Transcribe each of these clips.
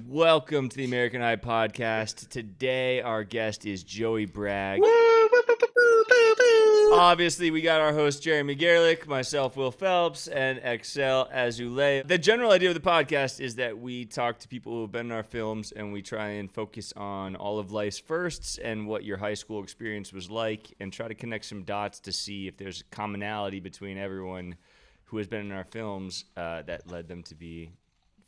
Welcome to the American High Podcast. Today, our guest is Joey Bragg. Obviously, we got our host, Jeremy Gerlich, myself, Will Phelps, and Excel Azulay. The general idea of the podcast is that we talk to people who have been in our films, and we try and focus on all of life's firsts and what your high school experience was like, and try to connect some dots to see if there's commonality between everyone who has been in our films that led them to be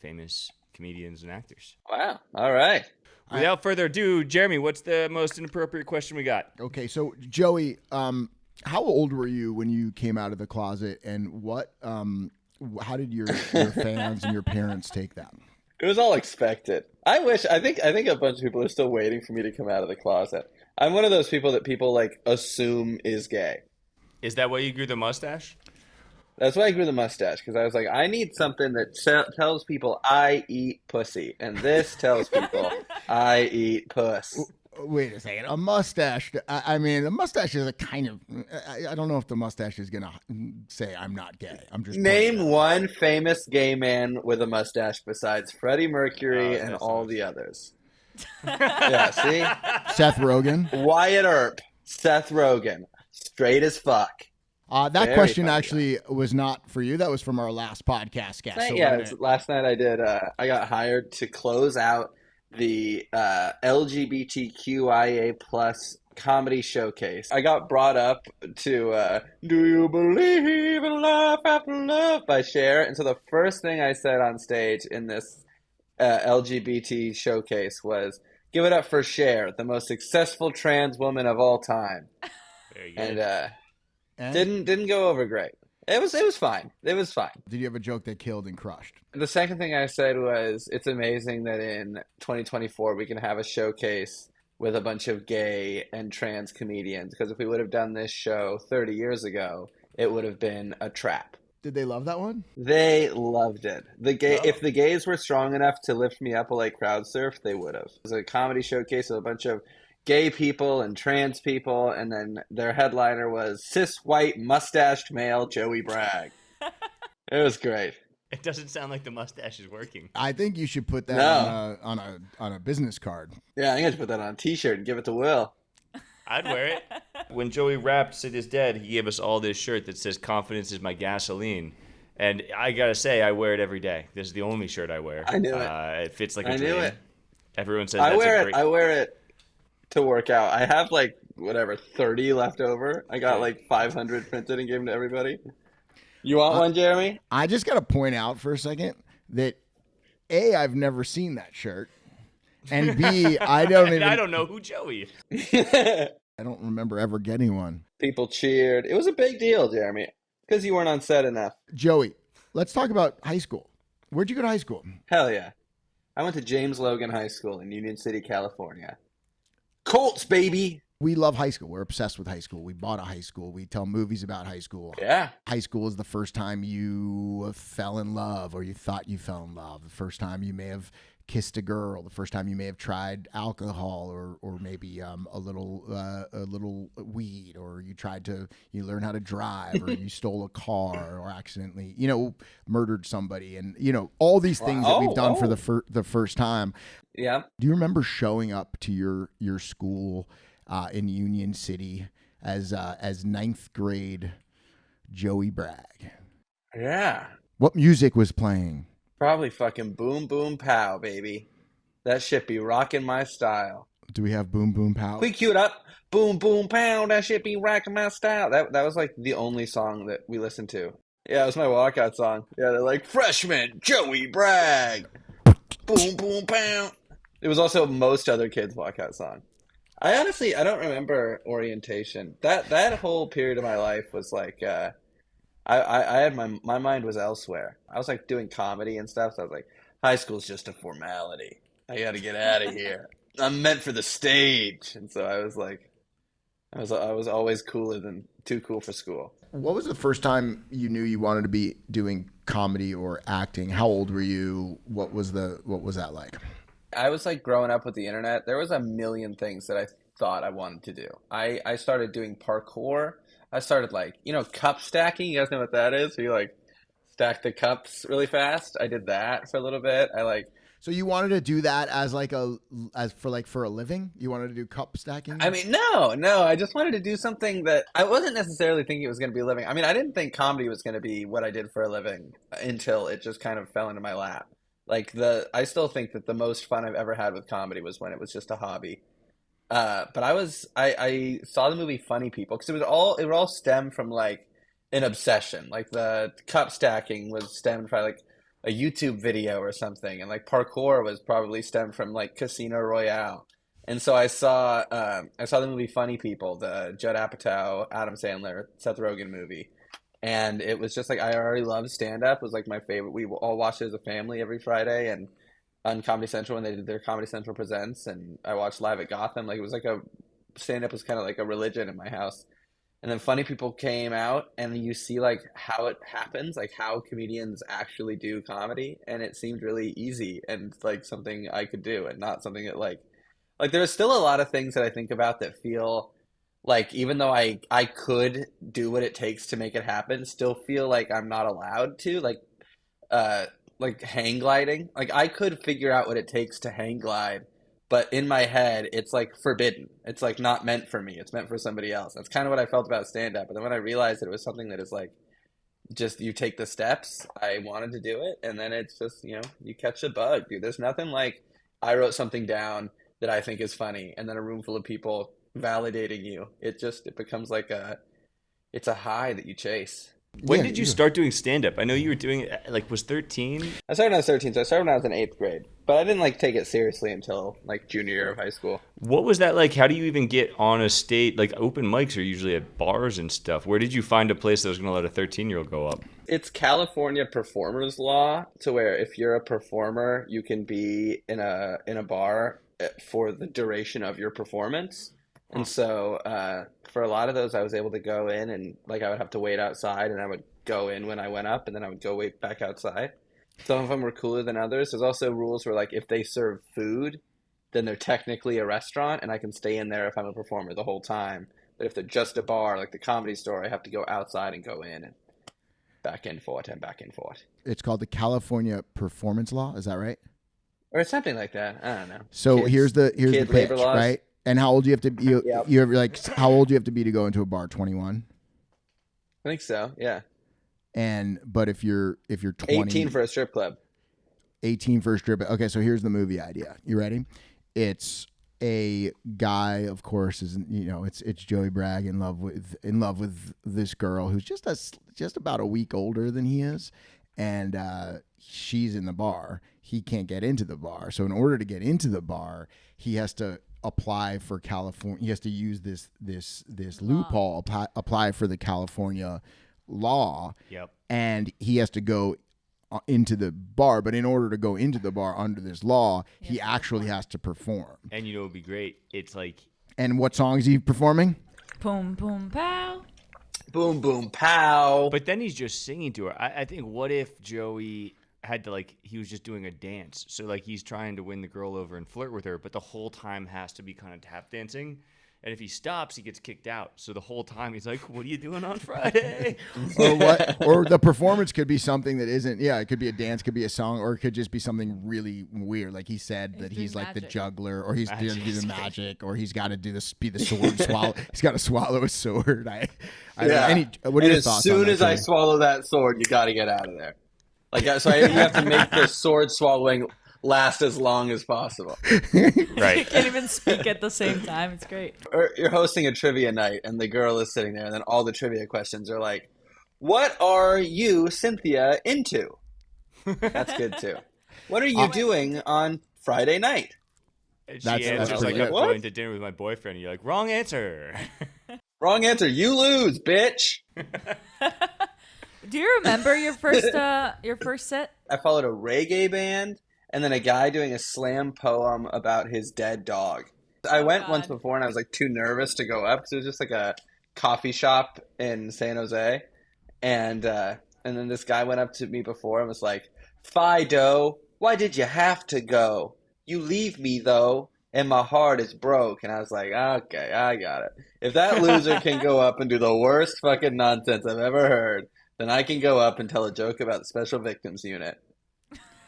famous comedians and actors. Wow. All right. Without further ado, Jeremy, what's the most inappropriate question we got? Okay, so Joey, how old were you when you came out of the closet, and how did your fans and your parents take that? It was all expected. I think a bunch of people are still waiting for me to come out of the closet. I'm one of those people that people like assume is gay. Is that why you grew the mustache? That's why I grew the mustache, because I was like, I need something that tells people I eat pussy, and this tells people I eat puss. Wait a second. A mustache. I mean, a mustache is a kind of. I don't know if the mustache is gonna say I'm not gay. I'm just name one famous gay man with a mustache besides Freddie Mercury and all the others. Yeah, see? Seth Rogen, Wyatt Earp, Seth Rogen, straight as fuck. That Very question funny was not for you. That was from our last podcast guest. So last night I did. I got hired to close out the LGBTQIA plus comedy showcase. I got brought up to "Do You Believe in Love After Love" by Cher, and so the first thing I said on stage in this LGBT showcase was, "Give it up for Cher, the most successful trans woman of all time." Very good. And didn't go over great. It was fine. It was fine. Did you have a joke that killed and crushed? The second thing I said was, it's amazing that in 2024 we can have a showcase with a bunch of gay and trans comedians, because if we would have done this show 30 years ago, it would have been a trap. Did they love that one? They loved it. If the gays were strong enough to lift me up like crowd surf, they would have. It was a comedy showcase of a bunch of gay people and trans people, and then their headliner was cis white mustached male Joey Bragg. It was great. It doesn't sound like the mustache is working. I think you should put that on a business card. Yeah, I think I should put that on a t-shirt and give it to Will. I'd wear it. When Joey rapped "Sid is Dead," he gave us all this shirt that says "Confidence is my gasoline." And I gotta say, I wear it every day. This is the only shirt I wear. I knew it. It fits like a I dream. knew it. Everyone says I wear it to work out. I have 30 left over. I got 500 printed and gave them to everybody. You want one, Jeremy? I just got to point out for a second that A, I've never seen that shirt, and B, I don't know who Joey is. I don't remember ever getting one. People cheered. It was a big deal, Jeremy, because you weren't on set enough. Joey, let's talk about high school. Where'd you go to high school? Hell yeah. I went to James Logan High School in Union City, California. Colts, baby. We love high school. We're obsessed with high school. We bought a high school. We tell movies about high school. Yeah. High school is the first time you fell in love, or you thought you fell in love. The first time you may have kissed a girl. The first time you may have tried alcohol, or maybe a little weed, or you learn how to drive, or you stole a car, or accidentally murdered somebody, and all these things that we've done for the first time. Yeah. Do you remember showing up to your school in Union City as ninth grade Joey Bragg? Yeah. What music was playing? Probably fucking Boom Boom Pow, baby. That shit be rocking my style. Do we have Boom Boom Pow? We queued up Boom Boom Pow, that shit be rocking my style. That was the only song that we listened to. Yeah, it was my walkout song. Yeah, they're like, freshman Joey Bragg. Boom Boom Pow. It was also most other kids' walkout song. I don't remember orientation. That whole period of my life was I had my mind was elsewhere. I was doing comedy and stuff, so I was like, high school's just a formality. I got to get out of here. I'm meant for the stage. And so I was I was always cooler than too cool for school. What was the first time you knew you wanted to be doing comedy or acting? How old were you? What was that like? I was like growing up with the internet. There was a million things that I thought I wanted to do. I started doing parkour. I started like, cup stacking. You guys know what that is? Where you like stack the cups really fast. I did that for a little bit. So you wanted to do that for a living? You wanted to do cup stacking? I mean, no. I just wanted to do something that I wasn't necessarily thinking it was going to be a living. I mean, I didn't think comedy was going to be what I did for a living until it just kind of fell into my lap. I still think that the most fun I've ever had with comedy was when it was just a hobby. But I saw the movie Funny People because it would all stem from like an obsession. Like the cup stacking was stemmed by like a YouTube video or something, and like parkour was probably stemmed from like Casino Royale. And so I saw the movie Funny People, the Judd Apatow, Adam Sandler, Seth Rogen movie, and it was just like I already loved stand up. It was like my favorite. We all watched it as a family every Friday, and on Comedy Central when they did their Comedy Central Presents, and I watched Live at Gotham. Like it was like stand up was kind of like a religion in my house. And then Funny People came out, and you see like how it happens, like how comedians actually do comedy, and it seemed really easy and like something I could do, and not something that like there's still a lot of things that I think about that feel like even though I could do what it takes to make it happen, still feel like I'm not allowed to like hang gliding. Like I could figure out what it takes to hang glide. But in my head, it's like forbidden. It's like not meant for me. It's meant for somebody else. That's kind of what I felt about stand-up. But then when I realized that it was something that is like, just you take the steps, I wanted to do it. And then it's just, you catch a bug, dude. There's nothing like I wrote something down that I think is funny, and then a room full of people validating you. It becomes like it's a high that you chase. When did you start doing stand-up? I know you were doing it, like, was 13? I started when I was 13, so I started when I was in 8th grade. But I didn't, like, take it seriously until, like, junior year of high school. What was that like? How do you even get on a stage? Like, open mics are usually at bars and stuff. Where did you find a place that was going to let a 13-year-old go up? It's California performers law, to where if you're a performer, you can be in a bar for the duration of your performance. And so for a lot of those, I was able to go in and like I would have to wait outside, and I would go in when I went up, and then I would go wait back outside. Some of them were cooler than others. There's also rules where like if they serve food, then they're technically a restaurant, and I can stay in there if I'm a performer the whole time. But if they're just a bar, like the Comedy Store, I have to go outside and go in and back and forth and back and forth. It's called the California Performance Law. Is that right? Or something like that. I don't know. So here's the pitch, labor laws. right? And how old do you have to be? Yep. You ever like how old do you have to be to go into a bar? 21. I think so. Yeah. But if you're 20, 18 for a strip club. 18 for a strip. Okay, so here's the movie idea. You ready? It's a guy, of course, it's Joey Bragg in love with this girl who's just about a week older than he is, and she's in the bar. He can't get into the bar, so in order to get into the bar, he has to apply for California. He has to use this loophole, apply for the California law. Yep. And he has to go into the bar, but in order to go into the bar under this law, he actually has to perform. And it would be great. It's like, and what song is he performing? Boom, boom, pow. Boom, boom, pow. but then he's just singing to her. I think, what if Joey had to he was just doing a dance? So like he's trying to win the girl over and flirt with her, but the whole time has to be kind of tap dancing. And if he stops, he gets kicked out. So the whole time he's like, "What are you doing on Friday?" Or what? Or the performance could be something that isn't. Yeah, it could be a dance, could be a song, or it could just be something really weird. Like he said that he's like the juggler, or he's going to do the magic, or he's got to do this, be the sword swallow. He's got to swallow a sword. What are your thoughts on that? As soon as I swallow that sword, you got to get out of there. So you have to make the sword swallowing last as long as possible. Right. You can't even speak at the same time. It's great. Or you're hosting a trivia night, and the girl is sitting there, and then all the trivia questions are like, "What are you, Cynthia, into?" That's good too. What are you doing on Friday night? And she That's answers pretty like, "I'm good. going to dinner with my boyfriend." And you're like, "Wrong answer." Wrong answer. You lose, bitch. Do you remember your first set? I followed a reggae band, and then a guy doing a slam poem about his dead dog. I went once before, and I was like too nervous to go up because it was just like a coffee shop in San Jose, and then this guy went up to me before and was like, "Fido, why did you have to go? You leave me though, and my heart is broke." And I was like, "Okay, I got it. If that loser can go up and do the worst fucking nonsense I've ever heard, then I can go up and tell a joke about the Special Victims Unit."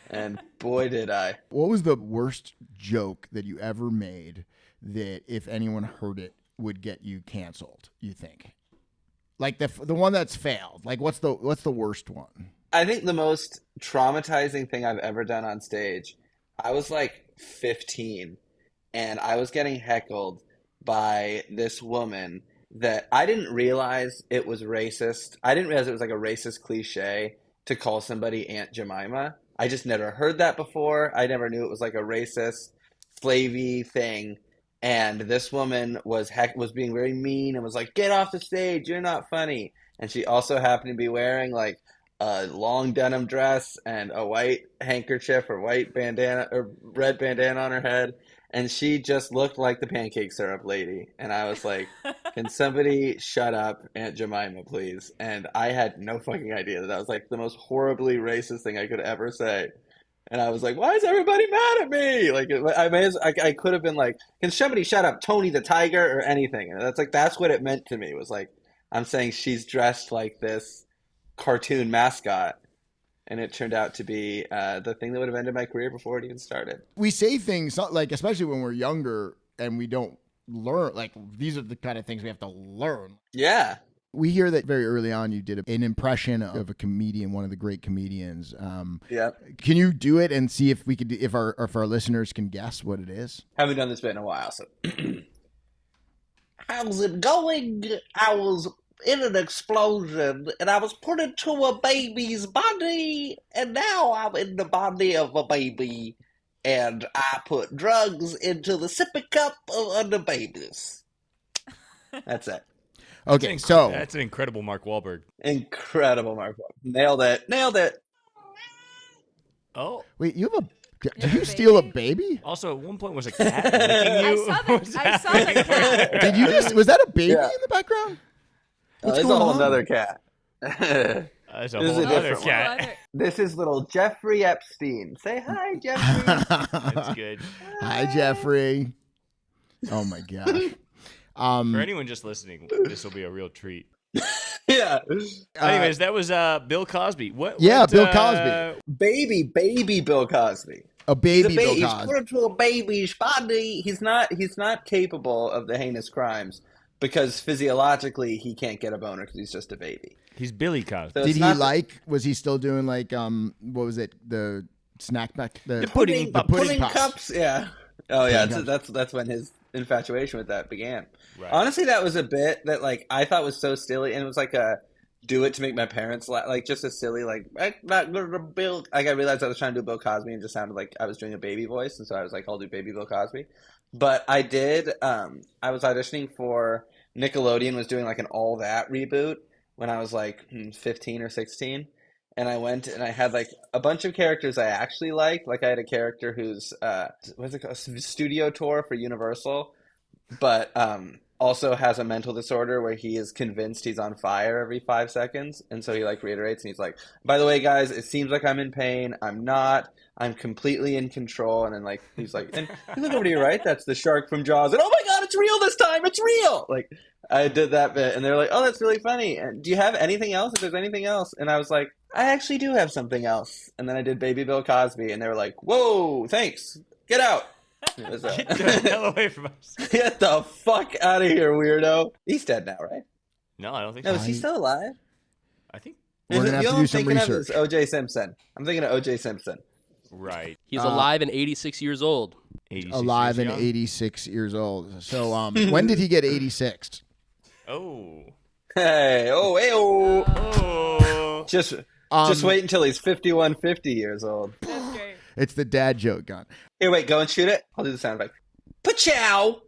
And boy, did I. What was the worst joke that you ever made that if anyone heard it would get you canceled, you think? Like the one that's failed. Like what's the worst one? I think the most traumatizing thing I've ever done on stage, I was like 15, and I was getting heckled by this woman that I didn't realize it was racist. I didn't realize it was like a racist cliche to call somebody Aunt Jemima. I just never heard that before. I never knew it was like a racist, slavey thing. And this woman was being very mean and was like, "Get off the stage, you're not funny." And she also happened to be wearing like a long denim dress and a white handkerchief or white bandana or red bandana on her head. And she just looked like the pancake syrup lady. And I was like, "Can somebody shut up, Aunt Jemima, please?" And I had no fucking idea that was like the most horribly racist thing I could ever say. And I was like, "Why is everybody mad at me?" Like, I could have been like, "Can somebody shut up, Tony the Tiger," or anything. And that's what it meant to me. Was like, I'm saying she's dressed like this cartoon mascot, and it turned out to be the thing that would have ended my career before it even started. We say things like, especially when we're younger and we don't learn, like these are the kind of things we have to learn. Yeah. We hear that very early on you did an impression of a comedian, one of the great comedians. Yeah. Can you do it and see if we could, if our listeners can guess what it is? Haven't done this bit in a while, so. How's it going? I was in an explosion and I was put into a baby's body, and now I'm in the body of a baby, and I put drugs into the sippy cup of the babies. That's it. Okay, so that's an incredible Mark Wahlberg. Incredible, Mark. Nailed it. Oh, wait, you have You did have you a steal a baby? baby? also at one point was a cat licking you. I saw the cat. Did you just, was that a baby Yeah. in the background? There's a going whole on? other cat. That's a This is whole a other different cat. This is little Jeffrey Epstein. Say hi, Jeffrey. That's good. Hi, Jeffrey. Oh my gosh. For anyone just listening, this will be a real treat. Yeah. Anyways, that was Bill Cosby. What? Bill Cosby. Baby Bill Cosby. A baby He's Bill He's Cosby. put into a baby's body. He's not capable of the heinous crimes because physiologically he can't get a boner because he's just a baby. He's Billy Cosby. So Did it's he not like, was he still doing like, what was it? The snack back? The pudding the pudding pops. cups? Yeah. Oh yeah, Pudding that's when his infatuation with that began. Right. Honestly, that was a bit that like I thought was so silly, and it was like a do it to make my parents laugh, like just a silly like I'm not gonna Bill. Like I realized I was trying to do Bill Cosby and it just sounded like I was doing a baby voice, and so I was like, I'll do baby Bill Cosby. But I did. I was auditioning for Nickelodeon was doing like an All That reboot when I was like 15 or 16. And I went and I had like a bunch of characters I actually liked. Like I had a character who's what's it called? A studio tour for Universal, but also has a mental disorder where he is convinced he's on fire every 5 seconds, and so he like reiterates and he's like, "By the way, guys, it seems like I'm in pain. I'm not. I'm completely in control." And then like he's like, "And you look over to your right, that's the shark from Jaws." And oh my god, it's real this time. It's real. Like I did that bit, and they're like, "Oh, that's really funny. And do you have anything else? If there's anything else?" And I was like, "I actually do have something else." And then I did Baby Bill Cosby, and they were like, "Whoa, thanks. Get out." It was, Get the hell away from us. Get the fuck out of here, weirdo. He's dead now, right? No, I don't think No, so. is he still alive? I think We're gonna have to do some thinking of research. is O.J. Simpson. I'm thinking of O.J. Simpson. right. He's alive and 86 years old. 86 Alive years and young. 86 years old. So when did he get 86? Oh. Hey, oh, hey, oh. Oh. Just wait until he's 50 years old. That's great. It's the dad joke gun. Here, wait, go and shoot it. I'll do the sound effect. Pachow!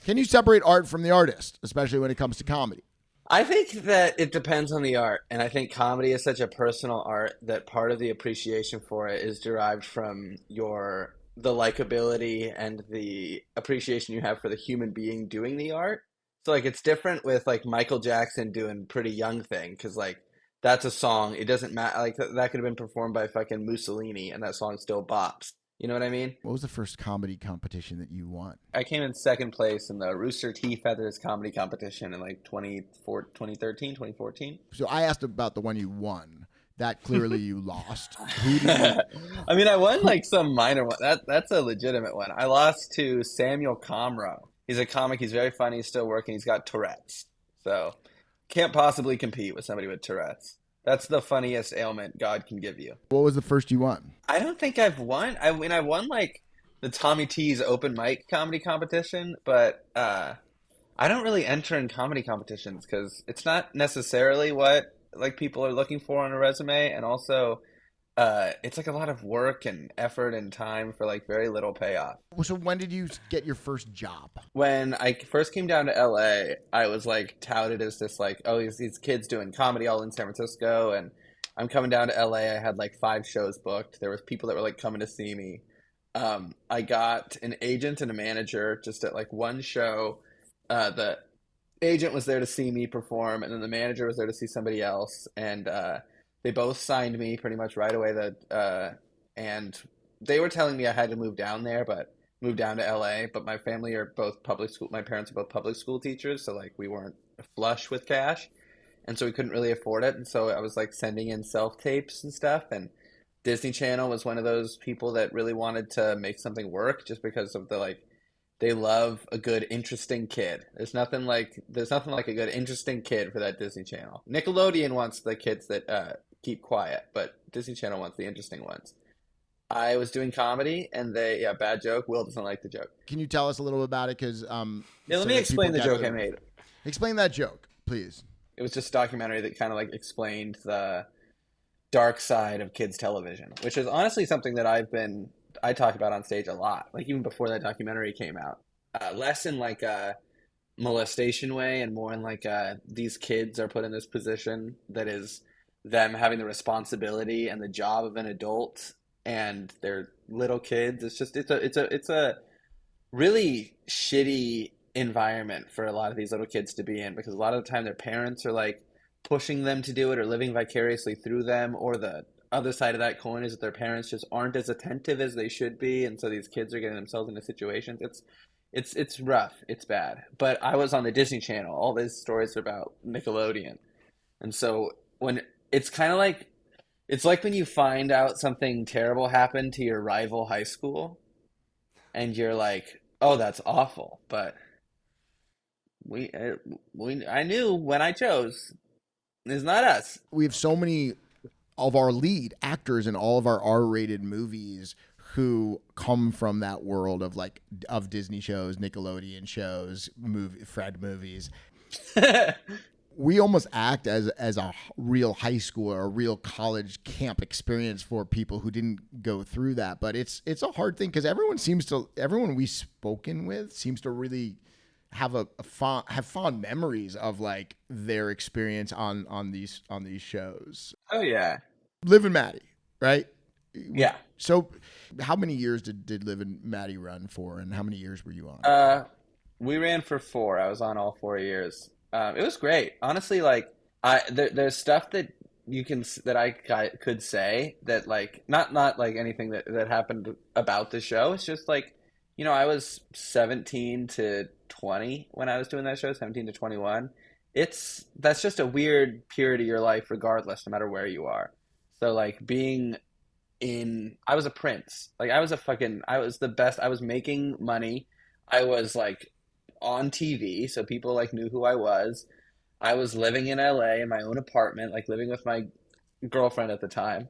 Can you separate art from the artist, especially when it comes to comedy? I think that it depends on the art, and I think comedy is such a personal art that part of the appreciation for it is derived from the likability and the appreciation you have for the human being doing the art. So like it's different with like Michael Jackson doing Pretty Young Thing because like that's a song. It doesn't matter. Like that could have been performed by fucking Mussolini, and that song still bops. You know what I mean? What was the first comedy competition that you won? I came in second place in the Rooster T. Feathers comedy competition in like 2013, 2014. So I asked about the one you won. That clearly you lost. Who did you? I mean, I won like some minor one. That's a legitimate one. I lost to Samuel Comroe. He's a comic. He's very funny. He's still working. He's got Tourette's. So can't possibly compete with somebody with Tourette's. That's the funniest ailment God can give you. What was the first you won? I don't think I've won. I mean, I won like the Tommy T's open mic comedy competition, but I don't really enter in comedy competitions because it's not necessarily what like people are looking for on a resume, and also it's like a lot of work and effort and time for like very little payoff. So when did you get your first job? When I first came down to LA, I was like touted as this like, oh, these kids doing comedy all in San Francisco, and I'm coming down to LA. I had like 5 shows booked. There was people that were like coming to see me. I got an agent and a manager just at like one show. The agent was there to see me perform, and then the manager was there to see somebody else, and they both signed me pretty much right away. And they were telling me I had to move down to LA. But my family are both public school. My parents are both public school teachers, so like we weren't flush with cash, and so we couldn't really afford it. And so I was like sending in self tapes and stuff. And Disney Channel was one of those people that really wanted to make something work, just because of the like. They love a good, interesting kid. There's nothing like a good, interesting kid for that Disney Channel. Nickelodeon wants the kids that keep quiet, but Disney Channel wants the interesting ones. I was doing comedy, and bad joke. Will doesn't like the joke. Can you tell us a little bit about it? Because Let me explain the joke I made. Explain that joke, please. It was just a documentary that kind of like explained the dark side of kids television, which is honestly something that I talk about on stage a lot, like even before that documentary came out. Less in like a molestation way, and more in like these kids are put in this position that is them having the responsibility and the job of an adult, and they're little kids. It's a really shitty environment for a lot of these little kids to be in, because a lot of the time their parents are like pushing them to do it or living vicariously through them, or the other side of that coin is that their parents just aren't as attentive as they should be, and so these kids are getting themselves into situations. It's rough. It's bad. But I was on the Disney Channel. All these stories are about Nickelodeon, and so when it's kind of like it's like when you find out something terrible happened to your rival high school, and you're like, "Oh, that's awful," but I knew when I chose, it's not us. We have so many of our lead actors in all of our R-rated movies who come from that world of Disney shows, Nickelodeon shows, Fred movies. We almost act as a real high school or a real college camp experience for people who didn't go through that. But it's a hard thing, because everyone we've spoken with seems to really have fond memories of like their experience on these shows. Oh yeah. Liv and Maddie, right? Yeah. So how many years did Liv and Maddie run for, and how many years were you on? We ran for 4. I was on all 4 years. It was great. Honestly, like there's stuff that I could say that like not like anything that happened about the show. It's just like, I was 17 to 20 when I was doing that show, 17 to 21. That's just a weird period of your life regardless, no matter where you are. So like I was a prince. Like I was the best. I was making money. I was like on TV, so people like knew who I was. I was living in LA in my own apartment, like living with my girlfriend at the time.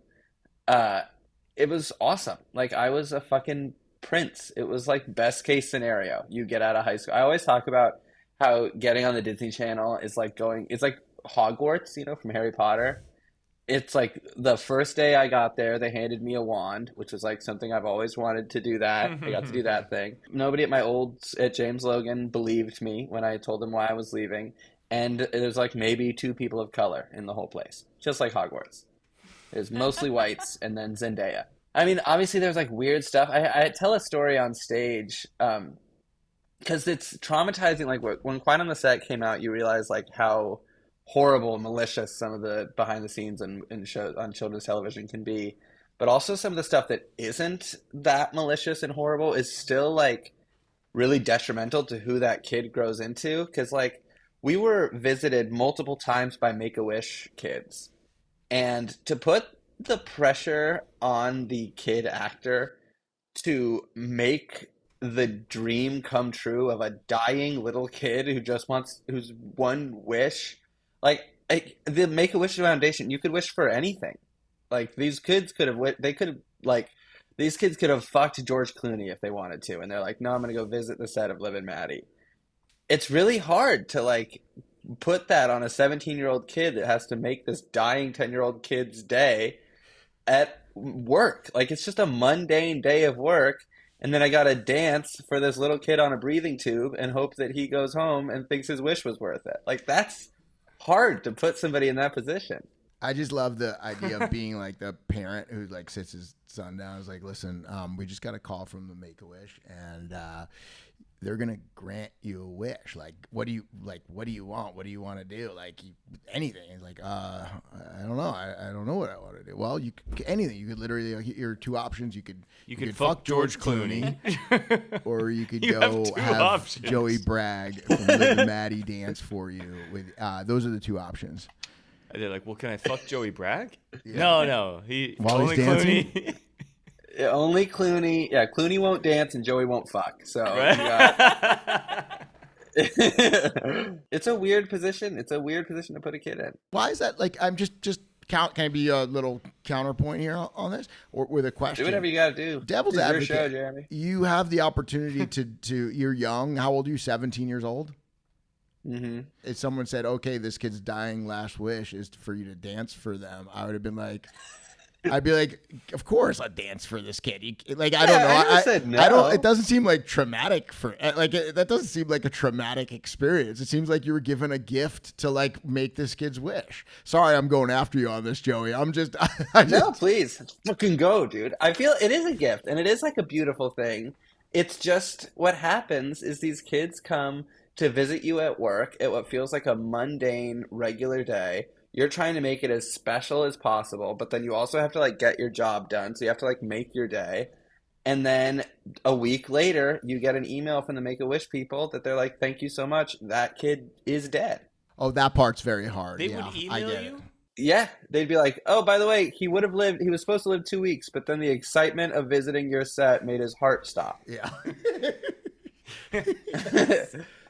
It was awesome. Like I was a fucking prince. It was like best case scenario. You get out of high school. I always talk about how getting on the Disney Channel is like it's like Hogwarts, from Harry Potter. It's like the first day I got there, they handed me a wand, which was like something I've always wanted to do that. I got to do that thing. Nobody at James Logan believed me when I told them why I was leaving. And there's like maybe 2 people of color in the whole place, just like Hogwarts. There's mostly whites and then Zendaya. I mean, obviously there's like weird stuff. I tell a story on stage because it's traumatizing. Like when Quiet on the Set came out, you realize like how horrible, malicious some of the behind the scenes and shows on children's television can be. But also some of the stuff that isn't that malicious and horrible is still like really detrimental to who that kid grows into. Because like we were visited multiple times by Make-A-Wish kids, and to put the pressure on the kid actor to make the dream come true of a dying little kid who just wants whose one wish, like the Make-A-Wish Foundation, you could wish for anything. Like these kids could have they could have like these kids could have fucked George Clooney if they wanted to, and they're like, no, I'm gonna go visit the set of Liv and Maddie. It's really hard to like put that on a 17-year-old kid that has to make this dying 10-year-old kid's day at work. Like it's just a mundane day of work, and then I gotta dance for this little kid on a breathing tube and hope that he goes home and thinks his wish was worth it. Like that's hard to put somebody in that position. I just love the idea of being like the parent who like sits his son down and is like, listen, we just got a call from the Make-A-Wish, and they're gonna grant you a wish. Like, what do you want? What do you want to do? Like anything. He's like, I don't know. I don't know what I want to do. Well, anything. You could literally your two options. You could fuck George Clooney, or you could go have Joey Bragg from Liv and Maddie dance for you. With those are the two options. They're like, well, can I fuck Joey Bragg? Yeah. No. He While only he's dancing? Clooney. Yeah, only Clooney. Yeah, Clooney won't dance and Joey won't fuck. So Right? it's a weird position. It's a weird position to put a kid in. Why is that? Like, I'm just count. Can I be a little counterpoint here on this, or with a question? Do whatever you got to do. Devil's It's advocate. your show, Jeremy. You have the opportunity to. You're young. How old are you? 17 years old. Mm-hmm. If someone said, "Okay, this kid's dying last wish is for you to dance for them," I would have been like, I'd be like, "Of course, I'll dance for this kid." Like, I don't know. I never said no. I don't. It doesn't seem like traumatic for like that. Doesn't seem like a traumatic experience. It seems like you were given a gift to like make this kid's wish. Sorry, I'm going after you on this, Joey. I'm just. No, please, fucking go, dude. I feel it is a gift, and it is like a beautiful thing. It's just what happens is these kids come to visit you at work at what feels like a mundane, regular day. You're trying to make it as special as possible, but then you also have to like get your job done. So you have to like make your day. And then a week later, you get an email from the Make-A-Wish people that they're like, thank you so much. That kid is dead. Oh, that part's very hard. They yeah, would I email get you? it. Yeah, they'd be like, oh, by the way, he was supposed to live 2 weeks, but then the excitement of visiting your set made his heart stop. Yeah.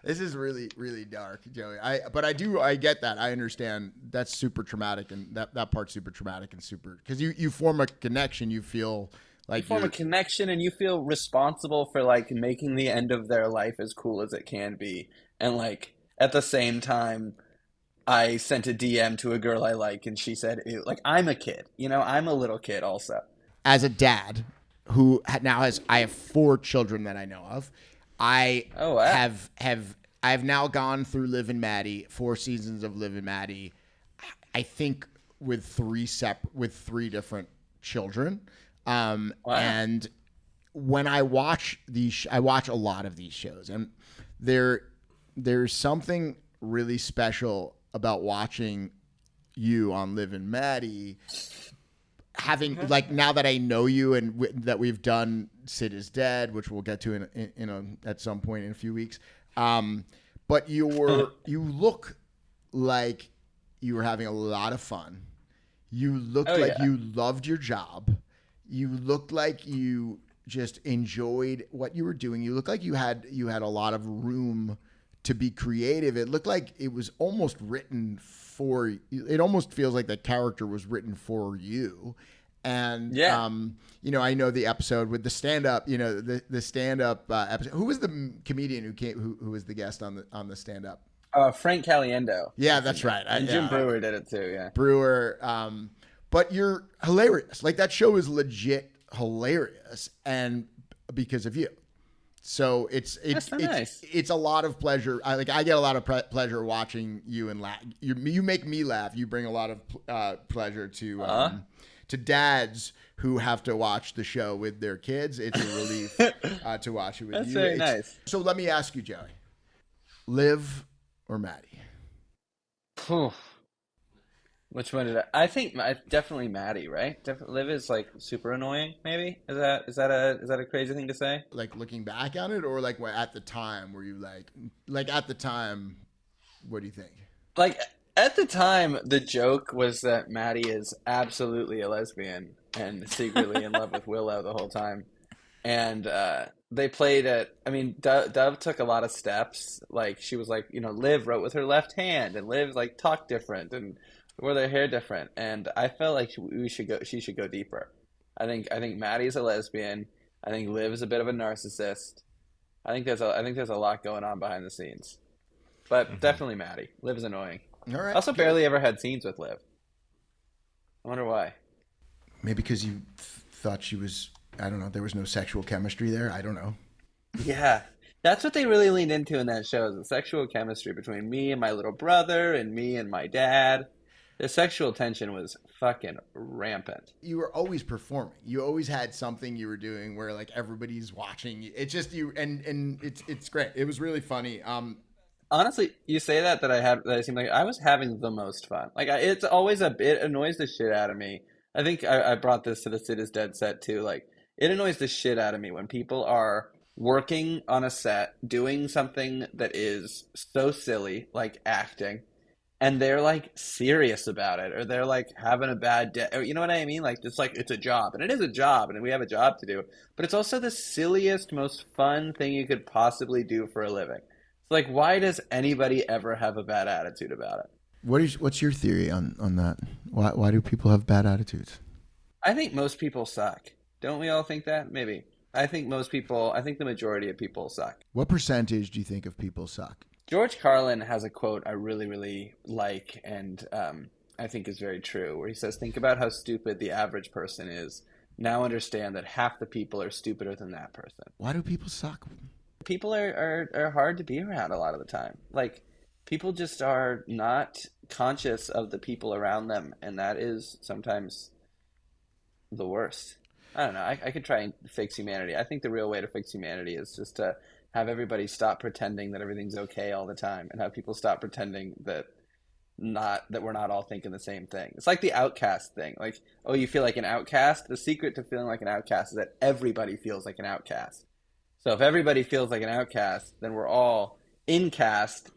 This is really, really dark, Joey. But I get that. I understand that's super traumatic, and that part's super traumatic and super because you form a connection. You feel like You form a connection, and you feel responsible for like making the end of their life as cool as it can be. And like at the same time, I sent a DM to a girl I like, and she said, ew, like I'm a kid, I'm a little kid also. as a dad who now I have 4 children that I know of. Oh, wow. I've now gone through Liv and Maddie, 4 seasons of Liv and Maddie. I think with 3 different children. Wow. And when I watch I watch a lot of these shows, and there's something really special about watching you on Liv and Maddie. Having like now that I know you and that we've done Sid is Dead, which we'll get to at some point in a few weeks. But you look like you were having a lot of fun. You looked like you loved your job. You looked like you just enjoyed what you were doing. You looked like you had a lot of room to be creative. It looked like it was almost written for you. It almost feels like the character was written for you. And I know the episode with the stand-up, the stand-up episode. Who was the comedian who was the guest on the stand-up? Frank Caliendo. Yeah, that's right. And Jim Brewer did it too, yeah. Brewer. But you're hilarious. Like that show is legit hilarious, and because of you. So it's nice. It's a lot of pleasure. I get a lot of pleasure watching you and laugh. You make me laugh. You bring a lot of pleasure to to dads who have to watch the show with their kids, it's a relief to watch it with That's you. very nice. So let me ask you, Joey, Liv or Maddie? Phew. Which one did I think definitely Maddie, right? Liv is like super annoying, maybe? Is that a crazy thing to say? Like looking back on it, or like at the time, were you like at the time, what do you think? Like at the time, the joke was that Maddie is absolutely a lesbian and secretly in love with Willow the whole time. And they played it. I mean, Dove took a lot of steps. Like she was like, Liv wrote with her left hand, and Liv like talked different and wore their hair different. And I felt like she should go deeper. I think Maddie's a lesbian. I think Liv's a bit of a narcissist. I think there's a lot going on behind the scenes. But definitely Maddie. Liv's annoying. All right. I also barely ever had scenes with Liv. I wonder why. Maybe because you thought she was, I don't know, there was no sexual chemistry there. I don't know. Yeah. That's what they really leaned into in that show, is the sexual chemistry between me and my little brother and me and my dad. The sexual tension was fucking rampant. You were always performing. You always had something you were doing where like everybody's watching. It's just you, and it's great. It was really funny. Honestly, you say that I seemed like I was having the most fun. Like it's always it annoys the shit out of me. I think I brought this to the Sid is Dead set too. Like it annoys the shit out of me when people are working on a set, doing something that is so silly, like acting, and they're like serious about it, or they're like having a bad day, or you know what I mean? Like it's a job, and it is a job, and we have a job to do, but it's also the silliest, most fun thing you could possibly do for a living. So like, why does anybody ever have a bad attitude about it? What's your theory on that? Why do people have bad attitudes? I think most people suck. Don't we all think that? Maybe. I think the majority of people suck. What percentage do you think of people suck? George Carlin has a quote I really, really like, and I think is very true, where he says, think about how stupid the average person is. Now understand that half the people are stupider than that person. Why do people suck? People are hard to be around a lot of the time. Like, people just are not conscious of the people around them, and that is sometimes the worst. I don't know. I could try and fix humanity. I think the real way to fix humanity is just to have everybody stop pretending that everything's okay all the time, and have people stop pretending that we're not all thinking the same thing. It's like the outcast thing. Like, oh, you feel like an outcast? The secret to feeling like an outcast is that everybody feels like an outcast. So if everybody feels like an outcast, then we're all incast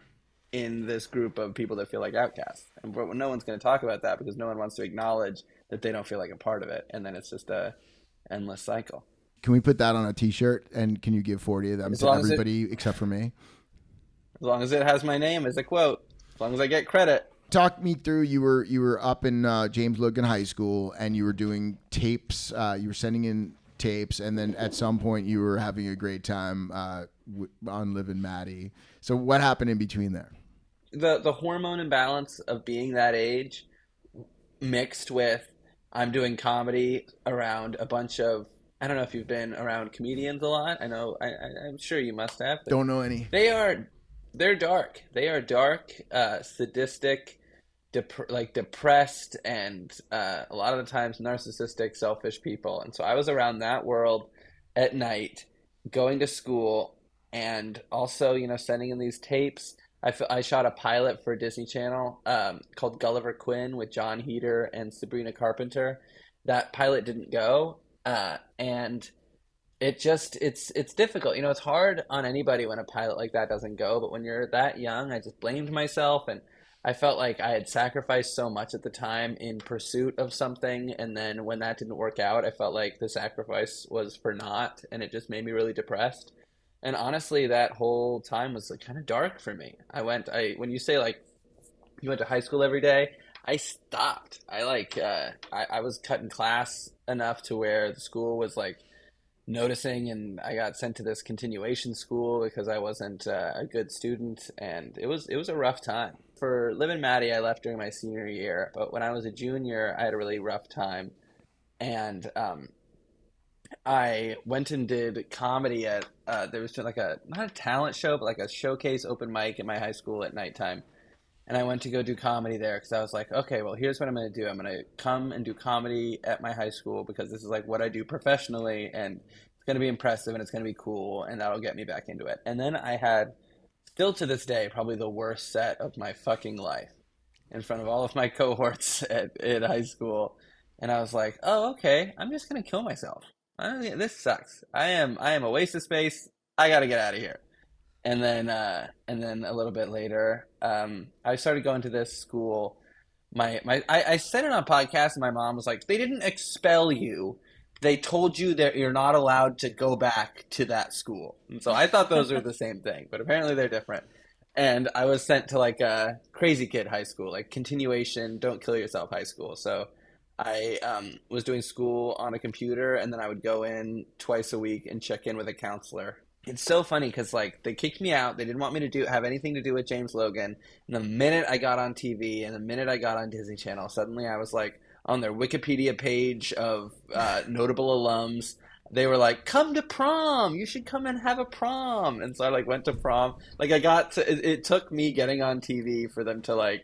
in this group of people that feel like outcasts. And no one's going to talk about that because no one wants to acknowledge that they don't feel like a part of it. And then it's just a endless cycle. Can we put that on a T-shirt, and can you give 40 of them to everybody except for me? As long as it has my name as a quote. As long as I get credit. Talk me through. You were up in James Logan High School, and you were doing tapes. You were sending in tapes, and then at some point you were having a great time on Liv and Maddie. So what happened in between there? The hormone imbalance of being that age mixed with I'm doing comedy around a bunch of, I don't know if you've been around comedians a lot. I know, I'm sure you must have. Don't know any. They're dark. They are dark, sadistic, depressed, and a lot of the times narcissistic, selfish people. And so I was around that world at night, going to school, and also, sending in these tapes. I shot a pilot for Disney Channel called Gulliver Quinn with John Heder and Sabrina Carpenter. That pilot didn't go, and it's difficult. It's hard on anybody when a pilot like that doesn't go. But when you're that young, I just blamed myself, and I felt like I had sacrificed so much at the time in pursuit of something, and then when that didn't work out, I felt like the sacrifice was for naught, and it just made me really depressed. And honestly, that whole time was kind of dark for me. When you say like you went to high school every day, I stopped. I was cutting class enough to where the school was like noticing, and I got sent to this continuation school because I wasn't a good student, and it was a rough time. For Liv and Maddie, I left during my senior year, but when I was a junior, I had a really rough time, and I went and did comedy at there was like not a talent show, but like a showcase open mic at my high school at nighttime. and I went to go do comedy there because I was like, okay, well, here's what I'm going to do. I'm going to come and do comedy at my high school because this is like what I do professionally, and it's going to be impressive and it's going to be cool, and that'll get me back into it. And then I had, still to this day, probably the worst set of my fucking life in front of all of my cohorts at high school. And I was like, oh, okay, I'm just going to kill myself. This sucks. I am a waste of space. I got to get out of here. And then a little bit later, I started going to this school. I said it on a podcast, and my mom was like, "They didn't expel you. They told you that you're not allowed to go back to that school." And so I thought those were the same thing, but apparently they're different. And I was sent to like a crazy kid high school, like continuation, don't kill yourself high school. So I was doing school on a computer, and then I would go in twice a week and check in with a counselor. It's so funny because like they kicked me out. They didn't want me to have anything to do with James Logan. And the minute I got on TV and the minute I got on Disney Channel, suddenly I was like on their Wikipedia page of notable alums. They were like, "Come to prom. You should come and have a prom." And so I like went to prom. Like I got to. It took me getting on TV for them to like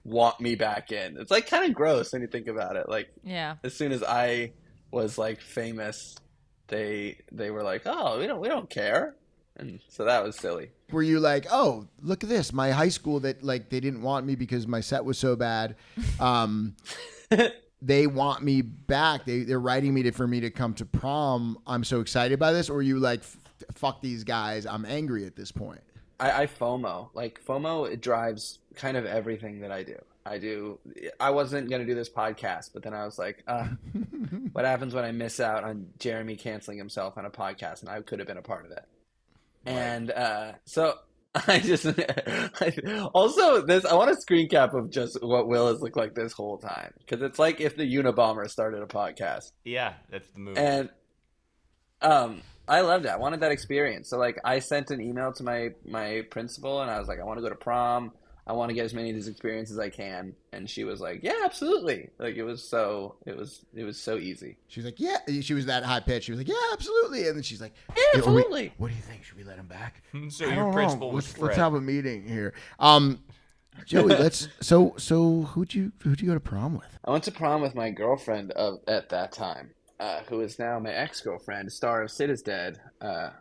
want me back in. It's like kind of gross when you think about it. Like Yeah. as soon as I was like famous, they were like, "Oh, we don't care," and so that was silly. Were you like, oh, look at this, my high school that like they didn't want me because my set was so bad, they want me back. They're writing me for me to come to prom. I'm so excited by this. Or were you like, fuck these guys, I'm angry at this point? I FOMO. Like FOMO, it drives kind of everything that I do. I wasn't going to do this podcast, but then I was like, what happens when I miss out on Jeremy canceling himself on a podcast? And I could have been a part of it. Right. And so I just also this, I want a screen cap of just what Will has looked like this whole time. Because it's like if the Unabomber started a podcast. Yeah, that's the movie. And I loved it. I wanted that experience. So like I sent an email to my principal and I was like, I want to go to prom. I want to get as many of these experiences as I can. And she was like, yeah, absolutely. Like it was so easy. She was like, yeah. She was that high pitched. She was like, yeah, absolutely. And then she's like, yeah, absolutely. What do you think? Should we let him back? So your principal was Fred. Let's have a meeting here. Joey, so who'd you go to prom with? I went to prom with my girlfriend at that time, who is now my ex-girlfriend, star of Sid is Dead,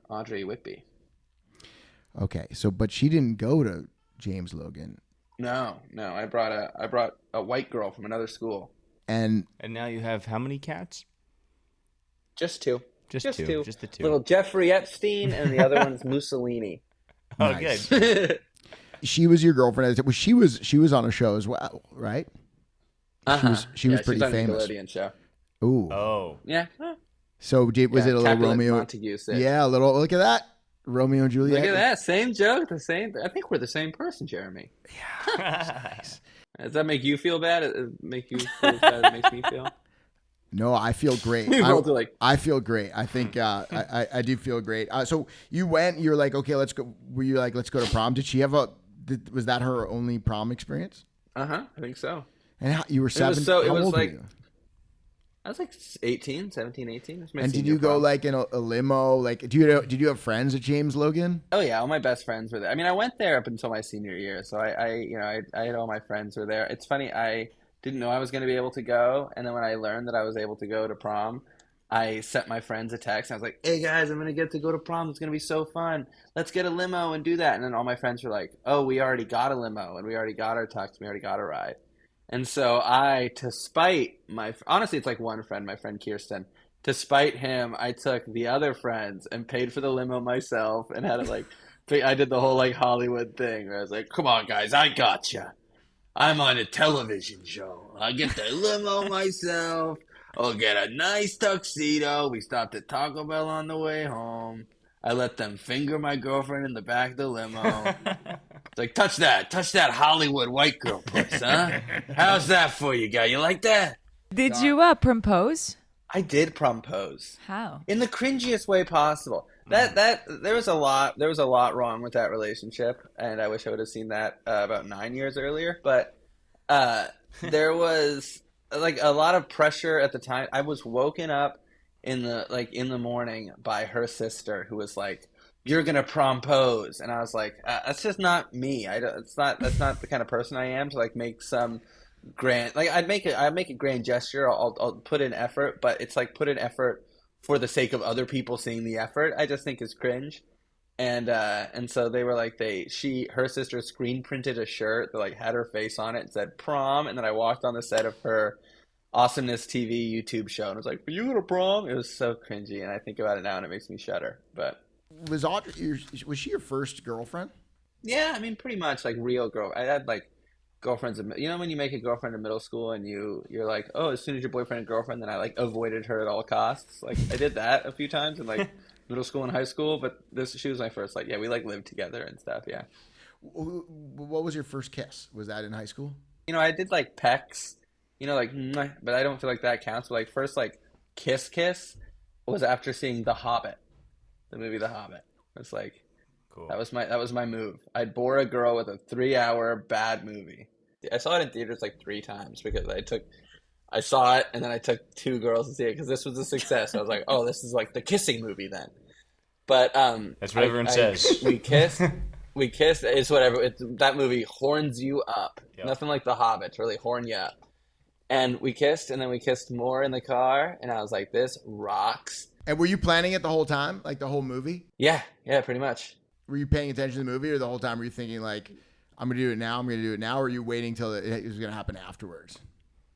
Audrey Whitby. Okay, so but she didn't go to James Logan. No. I brought a white girl from another school. And now you have how many cats? Just two. Just two. Just the two. Little Jeffrey Epstein and the other one's Mussolini. Oh, nice. Good. She was your girlfriend. She was on a show as well, right? Uh-huh. She was pretty she's on famous. A Nickelodeon show. Ooh. Oh. Yeah. So was it a little Capulet Romeo? Montague said. Yeah, a little. Look at that. Romeo and Juliet. Look at that. Same joke. The same. I think we're the same person, Jeremy. Yeah. Nice. Does that make you feel bad? Make you feel as bad as it makes me feel? No, I feel great. I feel great. I think I do feel great. So you went. You're like, okay, let's go. Were you like, let's go to prom? Did she have was that her only prom experience? I think so. And you were 7. How old like, were you? I was like 17, 18. And did you go like in a limo? Like, did you have friends at James Logan? Oh yeah, all my best friends were there. I mean, I went there up until my senior year, so I had all my friends were there. It's funny, I didn't know I was going to be able to go, and then when I learned that I was able to go to prom, I sent my friends a text. And I was like, "Hey guys, I'm going to get to go to prom. It's going to be so fun. Let's get a limo and do that." And then all my friends were like, "Oh, we already got a limo, and we already got our tux, and we already got a ride." And so to spite honestly, it's like one friend, my friend Kirsten. To spite him, I took the other friends and paid for the limo myself and had it like, I did the whole like Hollywood thing where I was like, "Come on guys, I gotcha. I'm on a television show. I get the limo myself. I'll get a nice tuxedo. We stopped at Taco Bell on the way home. I let them finger my girlfriend in the back of the limo. It's like, touch that Hollywood white girl puss, huh? How's that for you, guy? You like that?" Did you propose? I did propose How? in the cringiest way possible. That there was a lot wrong with that relationship, and I wish I would have seen that about 9 years earlier. But there was like a lot of pressure at the time. I was woken up in the morning by her sister, who was like, you're gonna prompose, and I was like, that's just not me. I don't, that's not the kind of person I am to like make some grand, like I'd make a grand gesture. I'll put in effort, but it's like put in effort for the sake of other people seeing the effort. I just think is cringe. And so they were like her sister screen printed a shirt that like had her face on it and said prom, and then I walked on the set of her Awesomeness TV YouTube show and was like, "Are you gonna prom?" It was so cringy, and I think about it now and it makes me shudder. But Was Audrey? Was she your first girlfriend? yeah, I mean, pretty much like real girl. I had like girlfriends. You know when you make a girlfriend in middle school and you're like, oh, as soon as your boyfriend and girlfriend, then I like avoided her at all costs. Like I did that a few times in like middle school and high school, but she was my first. Like yeah, we like lived together and stuff. Yeah. What was your first kiss? Was that in high school? You know, I did like pecks. You know, like, mwah, but I don't feel like that counts. But like first like kiss was after seeing The Hobbit, the movie The Hobbit. It's like. Cool. That was my move. I'd bore a girl with a 3-hour bad movie. I saw it in theaters like 3 times because I saw it and then I took 2 girls to see it because this was a success. I was like, oh, this is like the kissing movie then. But that's what everyone says. We kissed. It's whatever. That movie horns you up. Yep. Nothing like The Hobbit to really horn you up. And we kissed, and then we kissed more in the car, and I was like, this rocks. And were you planning it the whole time, like the whole movie? Yeah, pretty much. Were you paying attention to the movie, or the whole time were you thinking like, I'm gonna do it now, or were you waiting till it was gonna happen afterwards?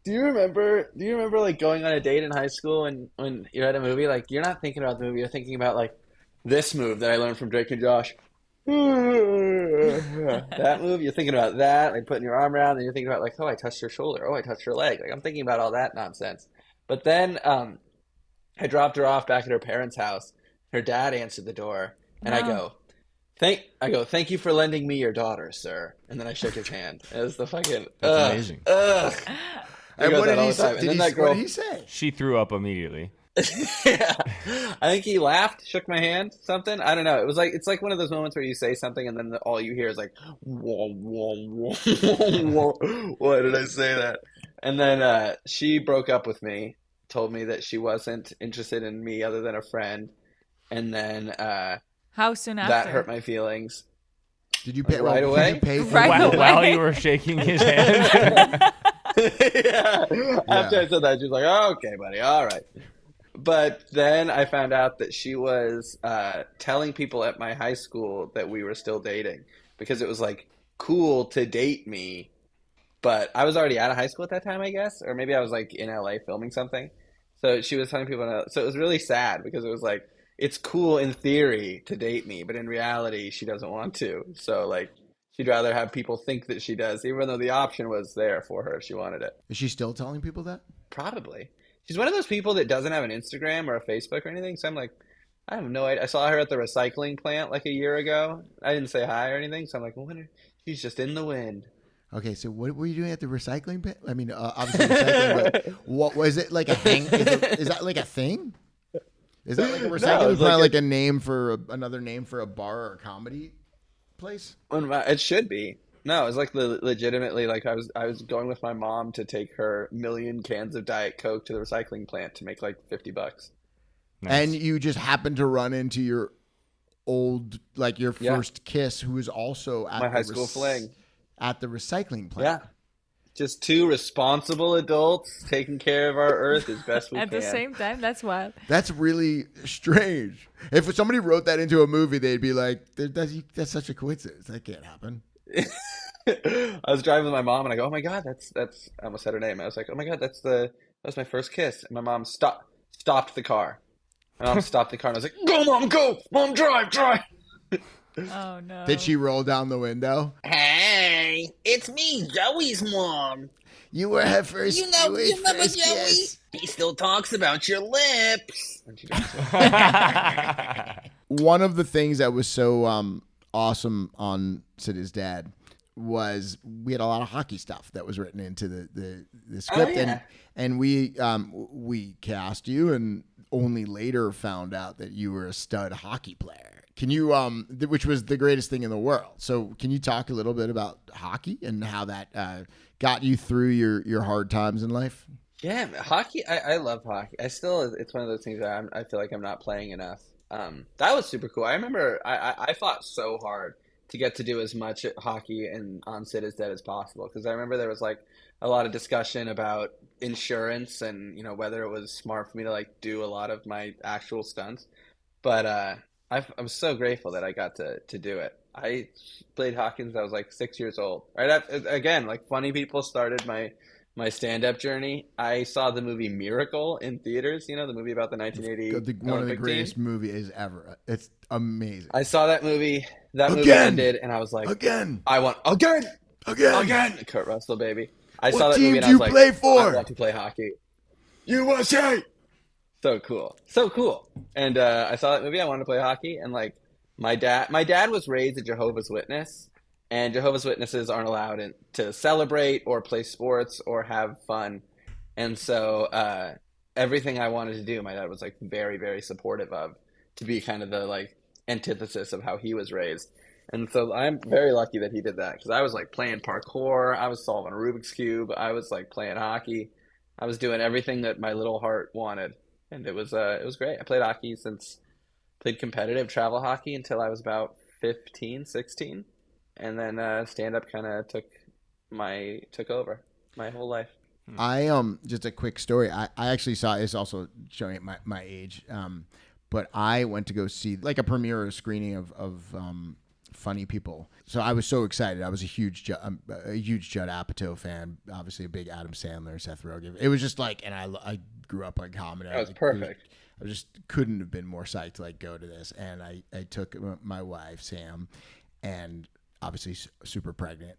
Do you remember like going on a date in high school and when you're at a movie, like you're not thinking about the movie, you're thinking about like this move that I learned from Drake and Josh. That move, you're thinking about that, like putting your arm around, and you're thinking about like, oh, I touched her shoulder, oh, I touched her leg. Like I'm thinking about all that nonsense. But then I dropped her off back at her parents' house. Her dad answered the door, and I go, thank you for lending me your daughter, sir. And then I shook his hand. It was the fucking That's amazing. And what did he say? What did he say? She threw up immediately. Yeah. I think he laughed, shook my hand, something. I don't know. It's like one of those moments where you say something and then all you hear is like, whoa, whoa, whoa, whoa. Why did I say that? And then she broke up with me, told me that she wasn't interested in me other than a friend. And then how soon after? That hurt my feelings. Did you pay right away? Did you pay for While you were shaking his hand? Yeah. After I said that, she was like, oh, okay, buddy, all right. But then I found out that she was telling people at my high school that we were still dating because it was like cool to date me. But I was already out of high school at that time, I guess, or maybe I was like in LA filming something. So she was telling people, so it was really sad because it was like, it's cool in theory to date me, but in reality, she doesn't want to. So like, she'd rather have people think that she does, even though the option was there for her if she wanted it. Is she still telling people that? Probably. She's one of those people that doesn't have an Instagram or a Facebook or anything. So I'm like, I have no idea. I saw her at the recycling plant like a year ago. I didn't say hi or anything. So I'm like, she's just in the wind. Okay, so what were you doing at the recycling pit? I mean, obviously recycling, but what was it like a hang? Is that like a thing? Is that like a recycling plant, like a name for another name for a bar or a comedy place? It should be. No, it was like legitimately like I was going with my mom to take her 1,000,000 cans of Diet Coke to the recycling plant to make like $50. Nice. And you just happened to run into your old, like your first kiss, who was also at my high school fling at the recycling plant. Yeah, just 2 responsible adults taking care of our earth as best we At can. the same time, that's wild. That's really strange. If somebody wrote that into a movie, they'd be like, "That's such a coincidence. That can't happen." I was driving with my mom and I go, oh my God, that's I almost said her name. I was like, oh my God, that was my first kiss. And my mom stopped the car. My mom stopped the car and I was like, go mom, go. Mom, drive. Oh no. Did she roll down the window? Hey, it's me, Joey's mom. You were her first. You remember first Joey? kiss. He still talks about your lips. And she goes, One of the things that was so awesome on Sid's Dad was we had a lot of hockey stuff that was written into the script, and we cast you, and only later found out that you were a stud hockey player. Can you which was the greatest thing in the world. So can you talk a little bit about hockey and how that got you through your hard times in life? yeah, hockey. I love hockey. It's one of those things that I feel like I'm not playing enough. That was super cool. I remember I fought so hard to get to do as much hockey and on Sid is Dead as possible because I remember there was like a lot of discussion about insurance and whether it was smart for me to like do a lot of my actual stunts. But I'm so grateful that I got to do it. I played hockey since I was like 6 years old. Right after, again, like funny people started my stand-up journey. I saw the movie Miracle in theaters. You know, the movie about the 1980 One of the Olympic greatest team. movies ever. It's amazing. I saw that movie. That movie Again! ended, and I was like, Again. I want again. Kurt Russell, baby. I saw What that team movie, and do I you was like, play for? I want to play hockey. USA. So cool, so cool. And I saw that movie. I wanted to play hockey, and like my dad was raised a Jehovah's Witness, and Jehovah's Witnesses aren't allowed to celebrate or play sports or have fun. And so everything I wanted to do, my dad was like very, very supportive of, to be kind of the like antithesis of how he was raised. And so I'm very lucky that he did that because I was like playing parkour, I was solving a Rubik's Cube, I was like playing hockey, I was doing everything that my little heart wanted, and it was great. I played competitive travel hockey until I was about 15, 16, and then stand up kind of took over my whole life. I just a quick story. I actually saw it's also showing my age. But I went to go see like a premiere or screening of Funny People. So I was so excited. I was a huge Judd Apatow fan. Obviously a big Adam Sandler, Seth Rogen. It was just like, and I grew up on comedy. That was perfect. I just couldn't have been more psyched to like go to this. And I took my wife Sam, and obviously super pregnant,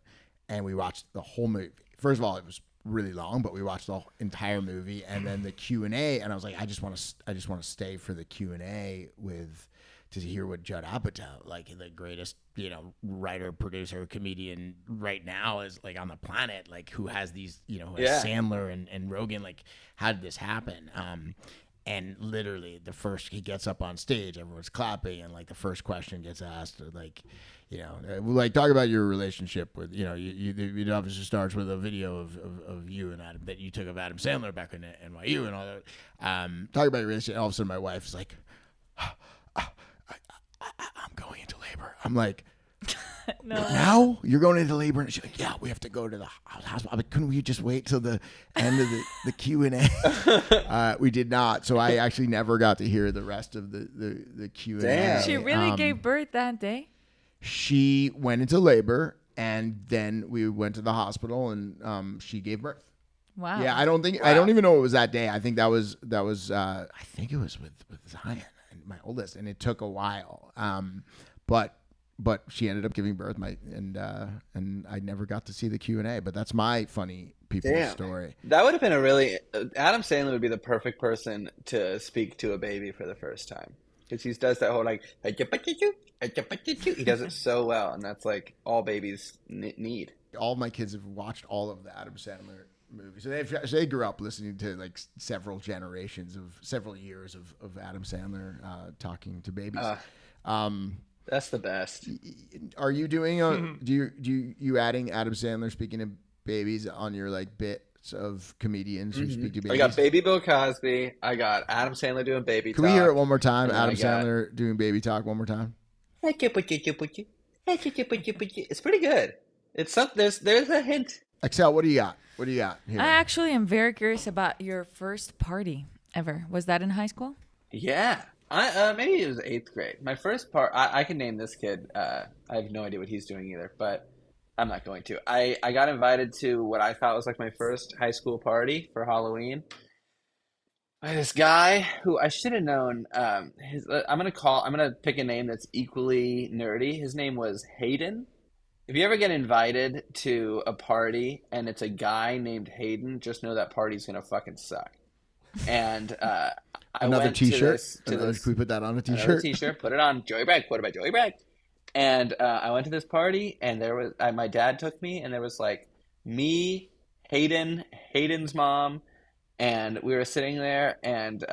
and we watched the whole movie. First of all, it was really long, but we watched the entire movie, and then the Q&A, and I was like, I just want to stay for the Q&A to hear what Judd Apatow, like the greatest, writer, producer, comedian right now is like on the planet, like who has these, who has Sandler and Rogan, like how did this happen? And literally he gets up on stage, everyone's clapping, and like the first question gets asked, like, like talk about your relationship with, it obviously starts with a video of you and Adam that you took of Adam Sandler back in NYU and all that. Talk about your relationship. And all of a sudden my wife is like, I'm going into labor. I'm like, No. now you're going into labor? And she's like, yeah, we have to go to the hospital. I'm like, couldn't we just wait till the end of the Q&A? We did not. So I actually never got to hear the rest of the Q&A. Damn. She really gave birth that day? She went into labor, and then we went to the hospital, and she gave birth. Wow. Yeah, I don't even know it was that day. I think that was I think it was with Zion, my oldest, and it took a while. But she ended up giving birth. And I never got to see the Q&A. But that's my Funny People story. That would have been Adam Sandler would be the perfect person to speak to a baby for the first time, because he does that whole like he does it so well, and that's like all babies need. All of my kids have watched all of the Adam Sandler movies. So they grew up listening to like several years of Adam Sandler talking to babies. That's the best. Are you doing do you adding Adam Sandler speaking to babies on your like bits of comedians who speak to babies? I got Baby Bill Cosby. I got Adam Sandler doing baby talk. Can we hear it one more time? Adam Sandler doing baby talk one more time. It's pretty good. It's something. There's a hint. Excel, what do you got? What do you got here? I actually am very curious about your first party ever. Was that in high school? Yeah. Maybe it was 8th grade. My first part, I can name this kid. I have no idea what he's doing either, but I'm not going to. I got invited to what I thought was like my first high school party for Halloween by this guy who I should have known. I'm gonna pick a name that's equally nerdy. His name was Hayden. If you ever get invited to a party and it's a guy named Hayden, just know that party's gonna fucking suck. And I went T-shirt. to this. Can we put that on a Another T-shirt? T-shirt. Put it on. Joey Bragg. Quoted by Joey Bragg. And I went to this party, and there was my dad took me, and there was like me, Hayden's mom, and we were sitting there, and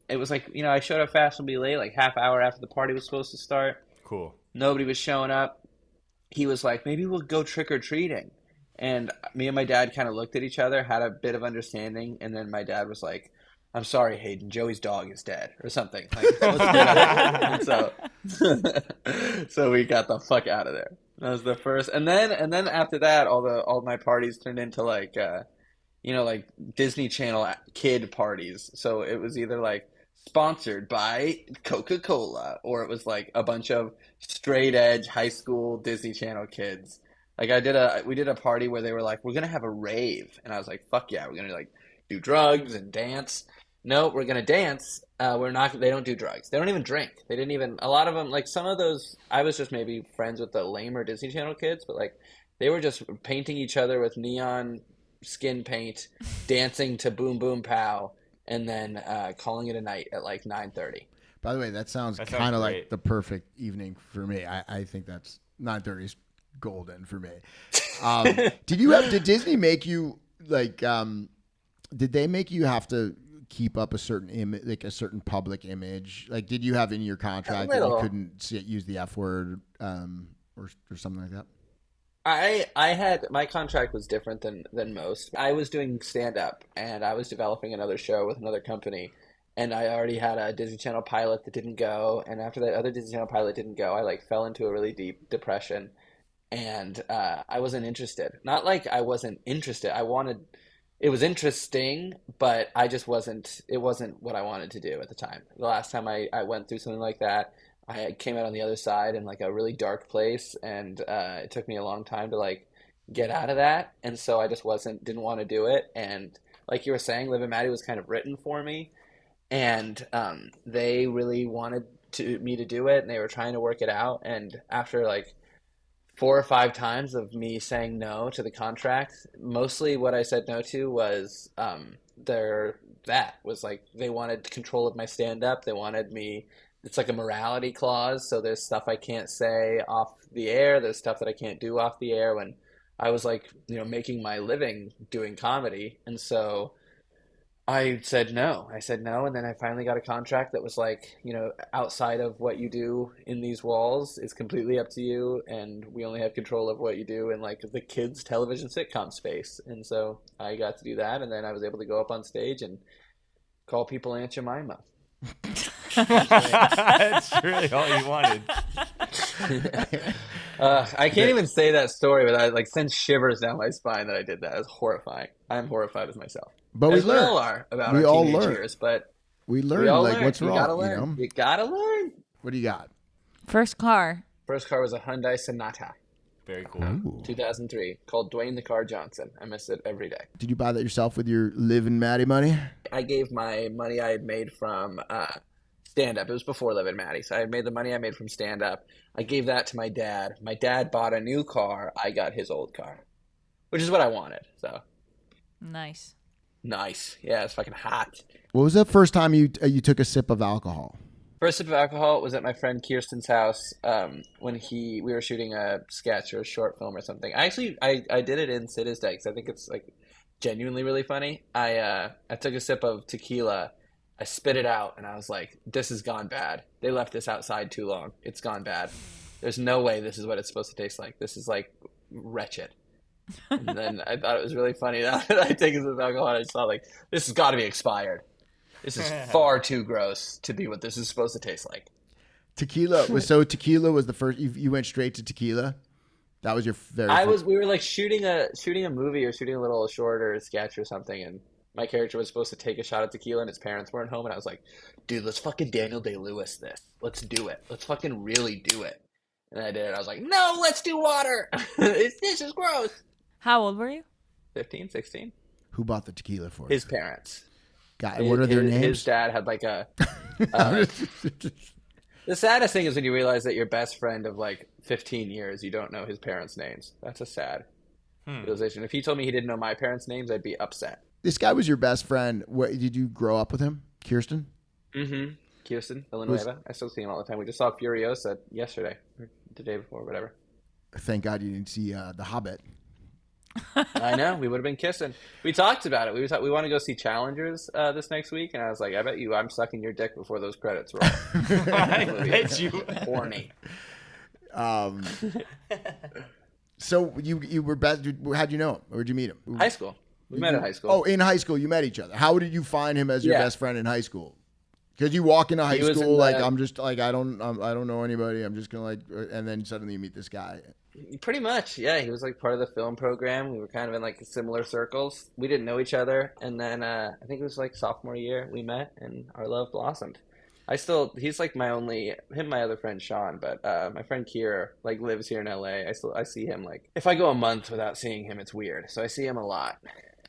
it was like, I showed up fashionably late, like half hour after the party was supposed to start. Cool. Nobody was showing up. He was like, maybe we'll go trick or treating. And me and my dad kind of looked at each other, had a bit of understanding, and then my dad was like, I'm sorry, Hayden, Joey's dog is dead, or something. Like, let's do that. And so we got the fuck out of there. That was the first, and then after that, all my parties turned into like, like Disney Channel kid parties. So it was either like sponsored by Coca-Cola, or it was like a bunch of straight edge high school Disney Channel kids. Like we did a party where they were like, we're gonna have a rave, and I was like, fuck yeah, we're gonna like do drugs and dance. No, we're gonna dance. We're not. They don't do drugs. They don't even drink. They didn't even. A lot of them, like some of those, I was just maybe friends with the lamer Disney Channel kids, but like they were just painting each other with neon skin paint, dancing to Boom Boom Pow, and then calling it a night at like 9:30. By the way, that sounds kind of like the perfect evening for me. I think that's 9:30 is golden for me. Did Disney make you like? Did they make you have to keep up a certain image, like a certain public image? Like, did you have in your contract that you couldn't use the F word or something like that? I had, my contract was different than most. I was doing stand up and I was developing another show with another company, and I already had a Disney Channel pilot that didn't go, and after that other Disney Channel pilot didn't go, I like fell into a really deep depression, and I wasn't interested. Not like I wasn't interested. It was interesting, but it wasn't what I wanted to do at the time. The last time I went through something like that, I came out on the other side in like a really dark place, and it took me a long time to like get out of that. And so I just didn't want to do it. And like you were saying, Liv and Maddie was kind of written for me, and they really wanted me to do it, and they were trying to work it out. And after like 4 or 5 times of me saying no to the contract, mostly what I said no to was they wanted control of my stand-up. They wanted me, it's like a morality clause, so there's stuff I can't say off the air, there's stuff that I can't do off the air, when I was like, making my living doing comedy. And so I said no, and then I finally got a contract that was like, outside of what you do in these walls is completely up to you, and we only have control of what you do in like the kids' television sitcom space. And so I got to do that, and then I was able to go up on stage and call people Aunt Jemima. That's really all you wanted. I can't even say that story, but I like sends shivers down my spine that I did that. It was horrifying. I'm horrified with myself. But we learn. We all are about our teenage years, but we learn like what's wrong. You gotta learn. You gotta learn. What do you got? First car. First car was a Hyundai Sonata. Very cool. Ooh. 2003, called Dwayne the Car Johnson. I miss it every day. Did you buy that yourself with your Liv and Maddie money? I gave my money I had made from stand-up. It was before Liv and Maddie, so I made the money I made from stand-up. I gave that to my dad. My dad bought a new car. I got his old car, which is what I wanted. So Nice. Yeah, it's fucking hot. What was the first time you took a sip of alcohol? First sip of alcohol was at my friend Kirsten's house when we were shooting a sketch or a short film or something. I did it in Sid is Dead because I think it's like genuinely really funny. I took a sip of tequila. I spit it out, and I was like, this has gone bad. They left this outside too long. It's gone bad. There's no way this is what it's supposed to taste like. This is like wretched. And then I thought it was really funny that I take a sip of alcohol, and I saw like, this has got to be expired. This is far too gross to be what this is supposed to taste like. Tequila was the first. You went straight to tequila. That was your very. We were like shooting a movie or shooting a little short or a sketch or something, and my character was supposed to take a shot of tequila, and his parents weren't home, and I was like, dude, let's fucking Daniel Day-Lewis this. Let's do it. Let's fucking really do it. And I did it. I was like, no, let's do water. This is gross. How old were you? 15, 16. Who bought the tequila for you? His parents. God, what are their names? His dad had like a... the saddest thing is when you realize that your best friend of like 15 years, you don't know his parents' names. That's a sad realization. If he told me he didn't know my parents' names, I'd be upset. This guy was your best friend. Did you grow up with him? Kirsten? Mm-hmm. Kirsten Villanueva. I still see him all the time. We just saw Furiosa yesterday, or the day before, whatever. Thank God you didn't see The Hobbit. I know. We would have been kissing. We talked about it. We want to go see Challengers this next week, and I was like, I bet you I'm sucking your dick before those credits roll. I bet you. Horny. So you were best. How'd you know him? Where'd you meet him? High school. We met in high school. Oh, in high school, you met each other. How did you find him as your best friend in high school? Because you walk into high school like I'm just like I don't know anybody. I'm just gonna like, and then suddenly you meet this guy. Pretty much, yeah. He was like part of the film program. We were kind of in like similar circles. We didn't know each other, and then I think it was like sophomore year we met, and our love blossomed. He's like him and my other friend Sean, but my friend Kier like lives here in LA. I see him like if I go a month without seeing him, it's weird. So I see him a lot.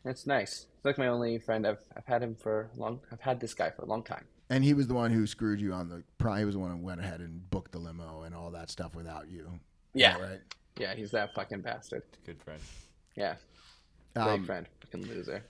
It's nice. It's like my only friend. I've had him for long. I've had this guy for a long time. And he was the one who screwed you on the Prom. He was the one who went ahead and booked the limo and all that stuff without you. Yeah. Right. Yeah, he's that fucking bastard. Good friend. Yeah. Great friend. Fucking loser.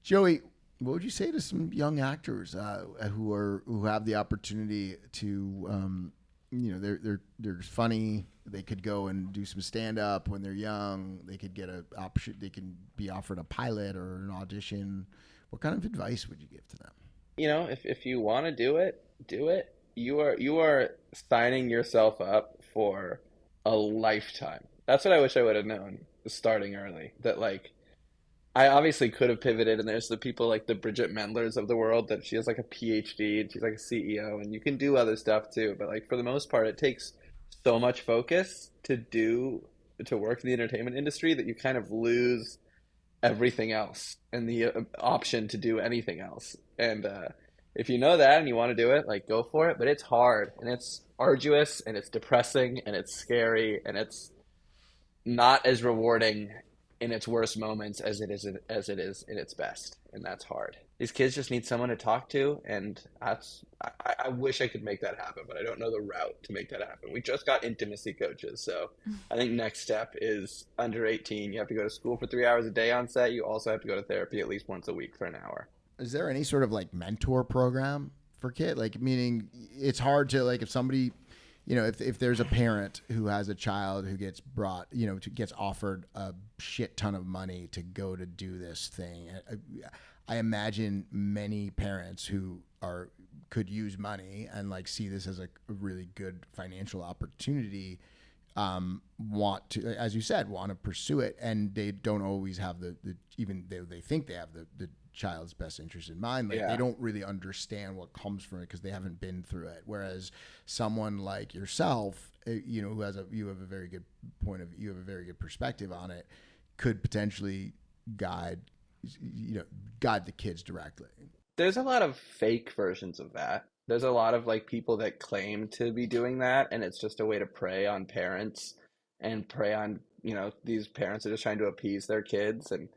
Joey, what would you say to some young actors who have the opportunity to, they're funny. They could go and do some stand up when they're young. They could get a option. They can be offered a pilot or an audition. What kind of advice would you give to them? You know, if you want to do it, do it. You are signing yourself up for a lifetime. That's what I wish I would have known starting early. That like, I obviously could have pivoted, and there's the people like the Bridget Mendlers of the world that she has like a PhD and she's like a CEO, and you can do other stuff too. But like for the most part, it takes so much focus to work in the entertainment industry that you kind of lose everything else and the option to do anything else. And if you know that and you want to do it, like go for it. But it's hard and it's arduous and it's depressing and it's scary and it's not as rewarding in its worst moments as it is in its best. And that's hard. These kids just need someone to talk to, and I wish I could make that happen, but I don't know the route to make that happen. We just got intimacy coaches, so I think next step is under 18. You have to go to school for 3 hours a day on set. You also have to go to therapy at least once a week for an hour. Is there any sort of like mentor program for kids? Like, meaning it's hard to like if somebody, if there's a parent who has a child who gets brought, gets offered a shit ton of money to go to do this thing. I imagine many parents who could use money and like see this as a really good financial opportunity, want to, as you said, want to pursue it, and they don't always have even though they think they have the child's best interest in mind. Like they don't really understand what comes from it because they haven't been through it. Whereas someone like yourself, you have a very good you have a very good perspective on it, could potentially guide the kids directly. There's a lot of fake versions of that. There's a lot of like people that claim to be doing that, and it's just a way to prey on parents and prey on, these parents are just trying to appease their kids, and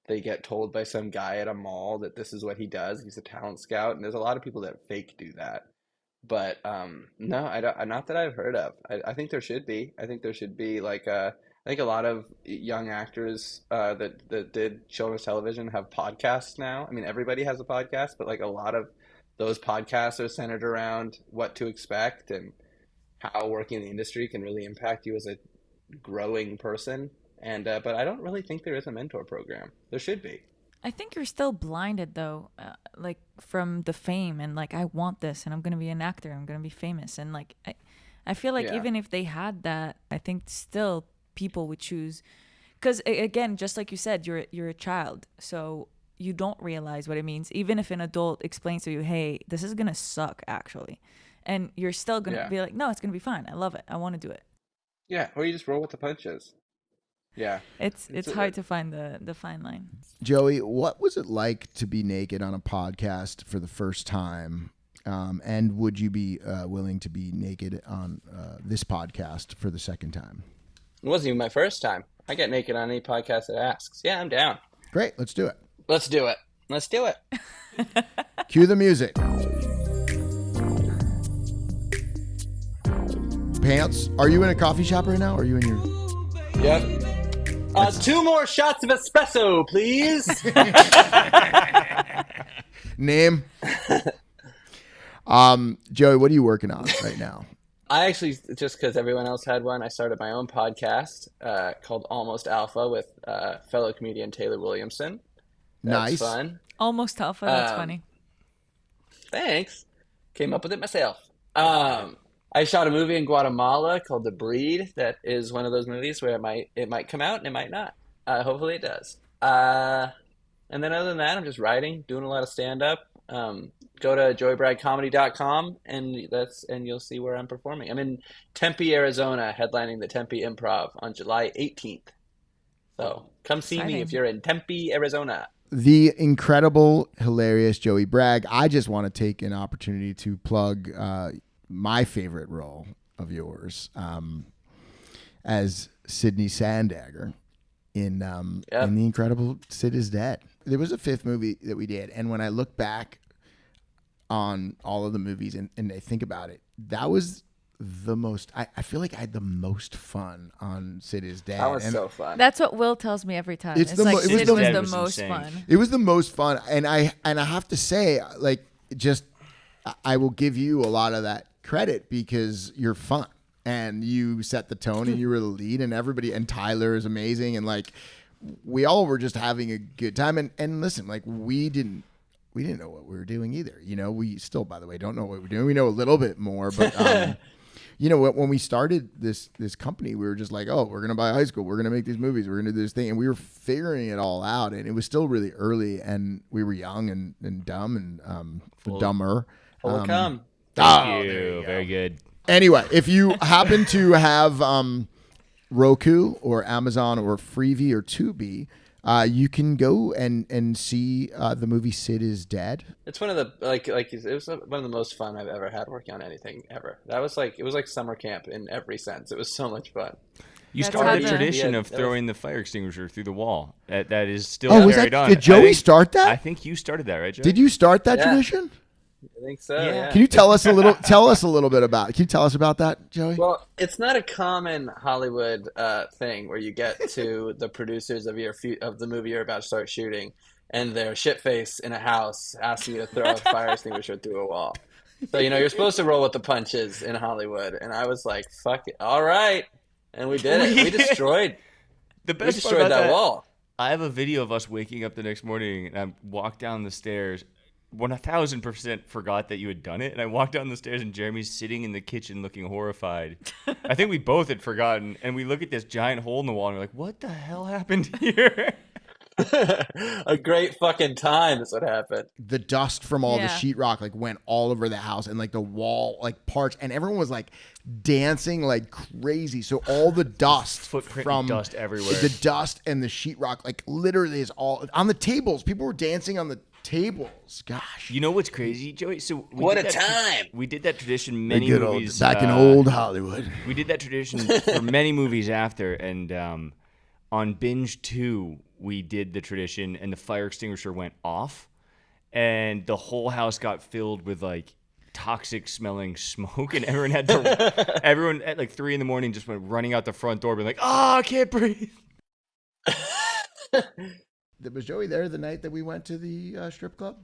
they get told by some guy at a mall that this is what he does. He's a talent scout, and there's a lot of people that fake do that. But no, I don't, not that I've heard of. I think there should be. I think there should be like I think a lot of young actors that did children's television have podcasts now. I mean, everybody has a podcast, but like a lot of those podcasts are centered around what to expect and how working in the industry can really impact you as a growing person. And but I don't really think there is a mentor program. There should be. I think you're still blinded though, like from the fame and like I want this and I'm gonna be an actor. I'm gonna be famous and like I feel like even if they had that, I think still people would choose, because again, just like you said, you're a child, so you don't realize what it means. Even if an adult explains to you, "Hey, this is gonna suck," actually, and you're still gonna be like, "No, it's gonna be fine. I love it. I want to do it." Yeah, or you just roll with the punches. Yeah, it's hard to find the fine line. Joey, what was it like to be naked on a podcast for the first time? And would you be willing to be naked on this podcast for the second time? It wasn't even my first time. I get naked on any podcast that asks. Yeah, I'm down. Great, let's do it. Let's do it. Let's do it. Cue the music. Pants. Are you in a coffee shop right now? Or are you in your... Yep. 2 more shots of espresso, please. Name. Joey, what are you working on right now? I actually, just because everyone else had one, I started my own podcast called Almost Alpha with fellow comedian Taylor Williamson. That's fun. Almost Alpha, that's funny. Thanks. Came up with it myself. I shot a movie in Guatemala called The Breed. That is one of those movies where it might come out and it might not. Hopefully it does. And And then other than that, I'm just writing, doing a lot of stand-up. Go to joeybraggcomedy.com and you'll see where I'm performing. I'm in Tempe, Arizona, headlining the Tempe Improv on July 18th. So come see me if you're in Tempe, Arizona. The incredible, hilarious Joey Bragg. I just want to take an opportunity to plug my favorite role of yours as Sidney Sandagger in The Incredible Sid is Dead. There was a fifth movie that we did, and when I look back on all of the movies and I think about it, that was the most, I feel like I had the most fun on Sid is Dead. That was so fun. That's what Will tells me every time. It's It's the like mo- it was Sid the- was Dead the was most insane. fun. It was the most fun, and I have to say, like, just I will give you a lot of that credit because you're fun and you set the tone and you were the lead, and everybody, and Tyler is amazing, and like we all were just having a good time. And listen, like we didn't know what we were doing either. You know, we still, by the way, don't know what we're doing. We know a little bit more, but you know, when we started this company, we were just like, oh, we're gonna buy a high school, we're gonna make these movies, we're gonna do this thing, and we were figuring it all out, and it was still really early, and we were young and dumb and dumber. Full of cum. Thank you. Very good. Anyway, if you happen to have Roku or Amazon or Freevee or Tubi, you can go and see the movie Sid is Dead. It's one of the it was one of the most fun I've ever had working on anything ever. That was like, it was like summer camp in every sense. It was so much fun. You That's started how a the- tradition Yeah, of that throwing the fire extinguisher through the wall. That is still Oh, was carried that? on. Did Joey I think- start that? I think you started that, right, Joey? Did you start that Yeah. tradition? I think so. Yeah. Yeah. Can you tell us a little? Tell us a little bit about. Can you tell us about that, Joey? Well, it's not a common Hollywood thing where you get to the producers of of the movie you're about to start shooting, and they're shit-faced in a house asking you to throw a fire extinguisher through a wall. So, you know, you're supposed to roll with the punches in Hollywood. And I was like, fuck it. All right. And we did it. We destroyed The we best part destroyed about that wall. I have a video of us waking up the next morning, and I walked down the stairs. 1000% forgot that you had done it, and I walked down the stairs, and Jeremy's sitting in the kitchen looking horrified. I think we both had forgotten, and we look at this giant hole in the wall, and we're like, "What the hell happened here?" A great fucking time is what happened. The dust from all the Yeah. sheetrock like went all over the house, and like the wall like parched, and everyone was like dancing like crazy. So all the dust Footprint from and dust everywhere. the dust and the sheetrock like literally is all on the tables. People were dancing on the tables. Gosh, You know what's crazy, Joey? So What did a time. We did that tradition The many good old- movies back in old Hollywood. We did that tradition for many movies after, and on Binge 2, we did the tradition, and the fire extinguisher went off, and the whole house got filled with like toxic smelling smoke, and everyone had to, everyone at like 3 a.m. just went running out the front door, being like, "Ah, I can't breathe." Was Joey there the night that we went to the strip club?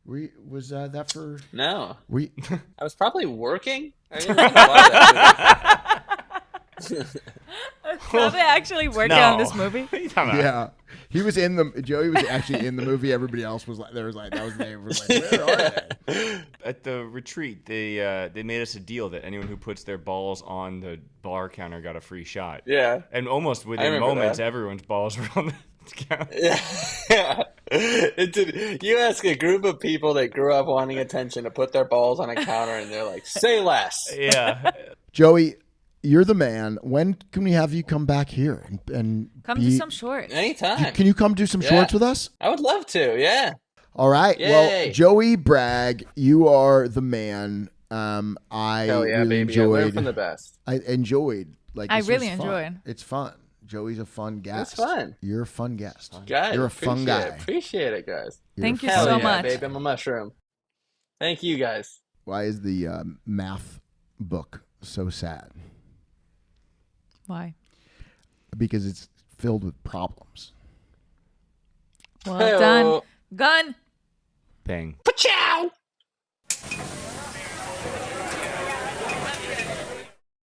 Was that for? No. We I was probably working. I didn't think about that Probably actually working on this movie. What are you talking about? yeah, he was in the. Joey was actually in the movie. Everybody else was like, there was like that was they were like, where are they? At the retreat, they made us a deal that anyone who puts their balls on the bar counter got a free shot. Yeah. And almost within remember moments, that. everyone's balls were on the counter. Yeah. You ask a group of people that grew up wanting attention to put their balls on a counter, and they're like, say less. Yeah. Joey, you're the man. When can we have you come back here and Come be, do some shorts. Anytime. Can you come do some Yeah. shorts with us? I would love to, yeah. All right. Yay. Well, Joey Bragg, you are the man. I Hell yeah, really baby. I learned enjoyed. from the best. I enjoyed. Like I this really was fun. enjoyed. It's fun. Joey's a fun guest. It's fun. You're a fun guest. Guys, You're a fun appreciate guy. it. Appreciate it, guys. You're Thank a you fun so Hell guy. yeah, much. baby. I'm a mushroom. Thank you, guys. Why is the math book so sad? Why? Because it's filled with problems. Well Hey-o. done. Gun. Bang. Ciao.